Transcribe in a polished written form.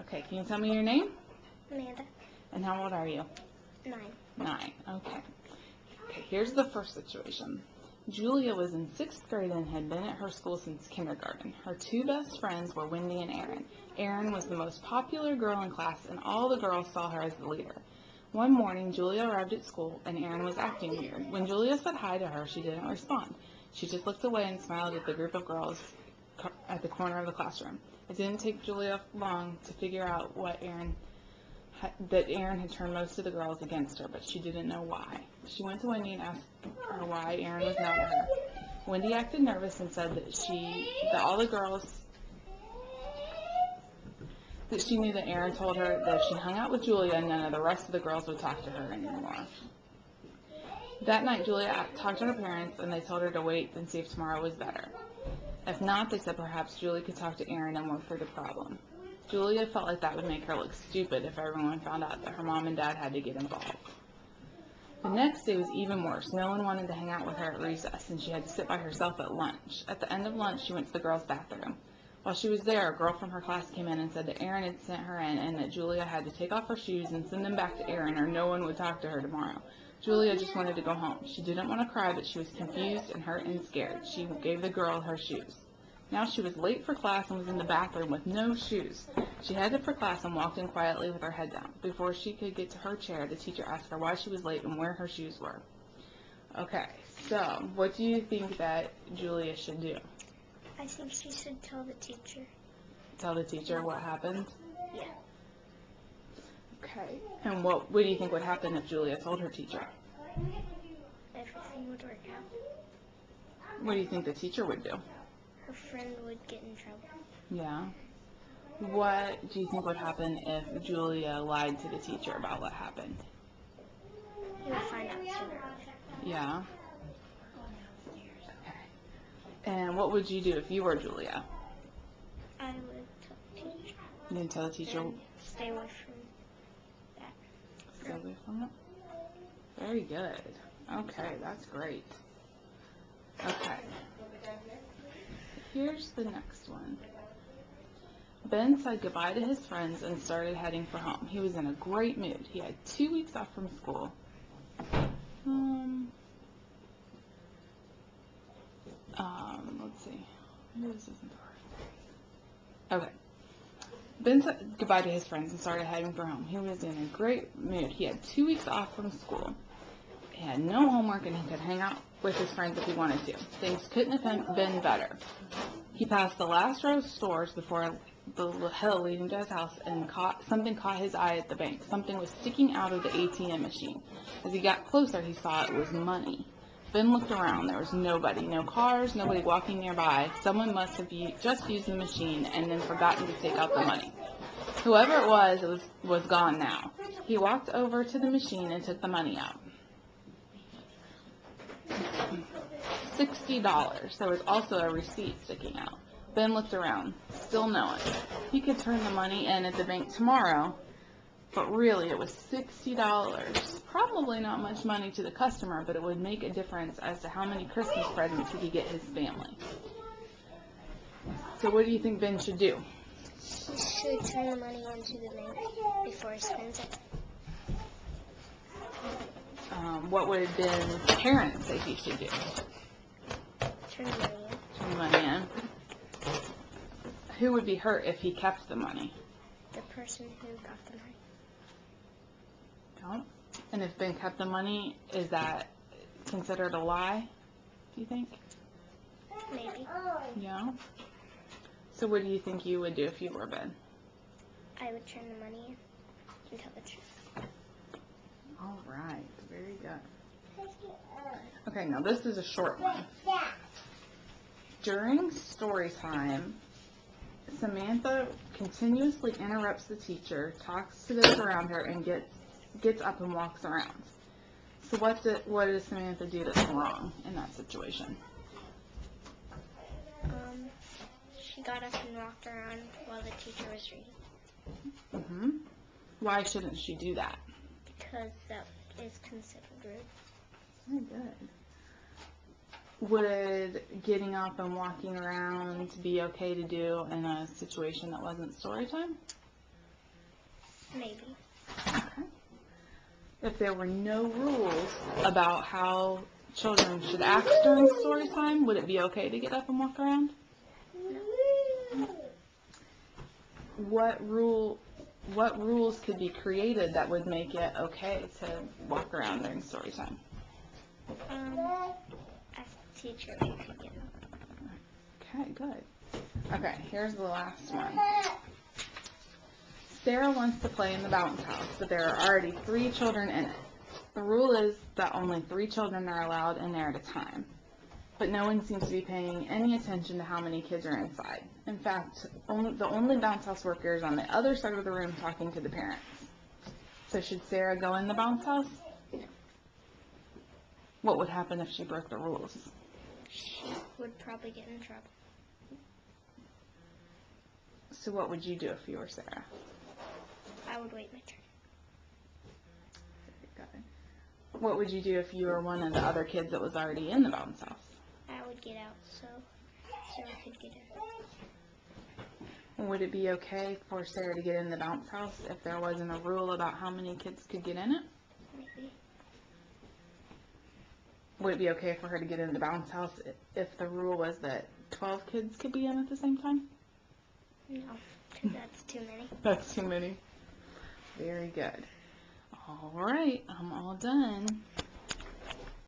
Okay, can you tell me your name? Amanda. And how old are you? 9. 9. Okay. Okay, here's the first situation. Julia was in 6th grade and had been at her school since kindergarten. Her 2 best friends were Wendy and Erin. Erin was the most popular girl in class, and all the girls saw her as the leader. One morning, Julia arrived at school, and Erin was acting weird. When Julia said hi to her, she didn't respond. She just looked away and smiled at the group of girls at the corner of the classroom. It didn't take Julia long to figure out that Erin had turned most of the girls against her, but she didn't know why. She went to Wendy and asked her why Erin was mad at her. Wendy acted nervous and said that she knew that Erin told her that if she hung out with Julia, none of the rest of the girls would talk to her anymore. That night, Julia talked to her parents, and they told her to wait and see if tomorrow was better. If not, they said perhaps Julia could talk to Erin and work through the problem. Julia felt like that would make her look stupid if everyone found out that her mom and dad had to get involved. The next day was even worse. No one wanted to hang out with her at recess, and she had to sit by herself at lunch. At the end of lunch, she went to the girls' bathroom. While she was there, a girl from her class came in and said that Erin had sent her in and that Julia had to take off her shoes and send them back to Erin or no one would talk to her tomorrow. Julia just wanted to go home. She didn't want to cry, but she was confused and hurt and scared. She gave the girl her shoes. Now she was late for class and was in the bathroom with no shoes. She headed for class and walked in quietly with her head down. Before she could get to her chair, the teacher asked her why she was late and where her shoes were. Okay, so what do you think that Julia should do? I think she should tell the teacher. Tell the teacher what happened? Yeah. Okay, and what do you think would happen if Julia told her teacher? Everything would work out. What do you think the teacher would do? Her friend would get in trouble. Yeah. What do you think would happen if Julia lied to the teacher about what happened? He would find out sooner. Yeah. Okay. And what would you do if you were Julia? I would tell the teacher. You didn't tell the teacher? And stay away from that. Stay away from it? Very good. Okay, that's great. Okay. Here's the next one. Ben said goodbye to his friends and started heading for home. He was in a great mood. He had 2 weeks off from school. Let's see. Maybe this isn't hard. Okay. Ben said goodbye to his friends and started heading for home. He was in a great mood. He had 2 weeks off from school. He had no homework and he could hang out with his friends if he wanted to. Things couldn't have been better. He passed the last row of stores before the hill leading to his house and something caught his eye at the bank. Something was sticking out of the ATM machine. As he got closer, he saw it was money. Ben looked around. There was nobody, no cars, nobody walking nearby. Someone must have just used the machine and then forgotten to take out the money. Whoever it was gone now. He walked over to the machine and took the money out. $60. There was also a receipt sticking out. Ben looked around, still knowing. He could turn the money in at the bank tomorrow, but really it was $60. Probably not much money to the customer, but it would make a difference as to how many Christmas presents he could get his family. So what do you think Ben should do? He should turn the money into the bank before he spends it. What would Ben's parents say he should do? Turn the money in. Turn the money in. Who would be hurt if he kept the money? The person who got the money. Oh. And if Ben kept the money, is that considered a lie, do you think? Maybe. Yeah. So what do you think you would do if you were Ben? I would turn the money in and tell the truth. All right. Very good. Okay, now this is a short one. During story time, Samantha continuously interrupts the teacher, talks to those around her, and gets up and walks around. So what does Samantha do that's wrong in that situation? She got up and walked around while the teacher was reading. Why shouldn't she do that? Because that is considered rude. Very good. Would getting up and walking around be okay to do in a situation that wasn't story time? Maybe. Okay. If there were no rules about how children should act during story time, would it be okay to get up and walk around? What rules could be created that would make it okay to walk around during story time? Ask the teacher if you could get up. Okay, good. Okay, here's the last one. Sarah wants to play in the bounce house, but there are already 3 children in it. The rule is that only 3 children are allowed in there at a time, but no one seems to be paying any attention to how many kids are inside. In fact, the only bounce house worker is on the other side of the room talking to the parents. So should Sarah go in the bounce house? What would happen if she broke the rules? She would probably get in trouble. So what would you do if you were Sarah? I would wait my turn. Good. What would you do if you were one of the other kids that was already in the bounce house? I would get out so Sarah could get in. Would it be okay for Sarah to get in the bounce house if there wasn't a rule about how many kids could get in it? Maybe. Would it be okay for her to get in the bounce house if the rule was that 12 kids could be in at the same time? No, because that's too many. That's too many. Very good. All right, I'm all done.